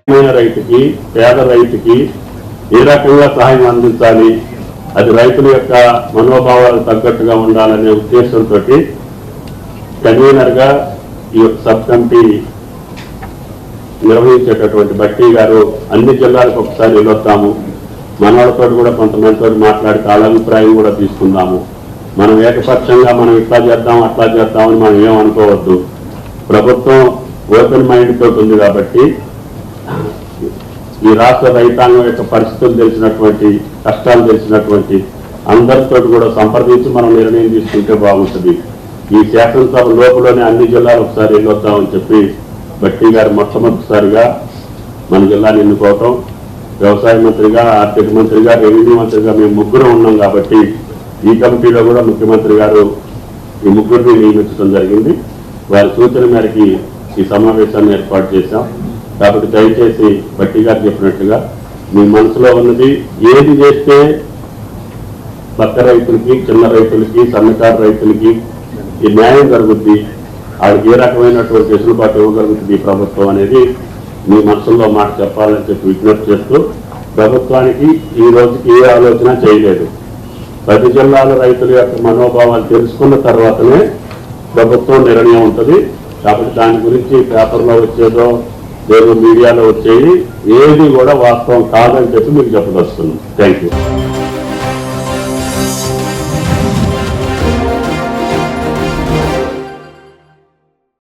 రైతుకి పేద రైతుకి ఏ రకంగా సహాయం అందించాలి, అది రైతుల యొక్క మనోభావాలు తగ్గట్టుగా ఉండాలనే ఉద్దేశంతో కన్వీనర్గా ఈ యొక్క సబ్ కమిటీ నిర్వహించేటటువంటి బట్టి గారు అన్ని జిల్లాలకు ఒకసారి వెళ్ళొద్దాము, మనవాళ్ళతో కూడా కొంతమందితో మాట్లాడి వాళ్ళ అభిప్రాయం కూడా తీసుకుందాము. మనం ఏకపక్షంగా మనం ఇట్లా చేద్దాం అట్లా చేద్దామని మనం ఏమనుకోవద్దు. ప్రభుత్వం ఓపెన్ మైండ్ తోటి ఉంది కాబట్టి ఈ రాష్ట్ర రైతాంగం యొక్క పరిస్థితులు తెలిసినటువంటి, కష్టాలు తెలిసినటువంటి అందరితో కూడా సంప్రదించి మనం నిర్ణయం తీసుకుంటే బాగుంటుంది. ఈ శాసనసభ లోపలనే అన్ని జిల్లాలు ఒకసారి వెళ్ళొద్దామని చెప్పి బట్టి గారు మొట్టమొదటిసారిగా మన జిల్లాని ఎన్నుకోవటం, వ్యవసాయ మంత్రిగా, ఆర్థిక మంత్రిగా, రెవెన్యూ మంత్రిగా మేము ముగ్గురు ఉన్నాం కాబట్టి ఈ కమిటీలో కూడా ముఖ్యమంత్రి గారు ఈ ముగ్గురిని నియమించడం జరిగింది. వారి సూచన మేరకు ఈ సమావేశాన్ని ఏర్పాటు చేశాం. కాబట్టి దయచేసి బట్టి గారు చెప్పినట్లుగా మీ మనసులో ఉన్నది ఏది చేస్తే పక్క రైతులకి, చిన్న రైతులకి, సన్నకారు రైతులకి ఈ న్యాయం జరుగుద్ది, వాళ్ళకి ఏ రకమైనటువంటి వెసులుబాటు ఇవ్వగలుగుతుంది ఈ ప్రభుత్వం అనేది మీ మనసులో మాట చెప్పాలని చెప్పి విజ్ఞప్తి చేస్తూ, ప్రభుత్వానికి ఈ రోజుకి ఏ ఆలోచన చేయలేదు. 10 జిల్లాల రైతుల యొక్క మనోభావాలు తెలుసుకున్న తర్వాతనే ప్రభుత్వం నిర్ణయం ఉంటుంది. కాబట్టి దాని గురించి పేపర్లో వచ్చేదో లేదు మీడియాలో వచ్చేది ఏది కూడా వాస్తవం కాదని చెప్పి మీకు చెప్పదలుచుకున్నాం. Thank you.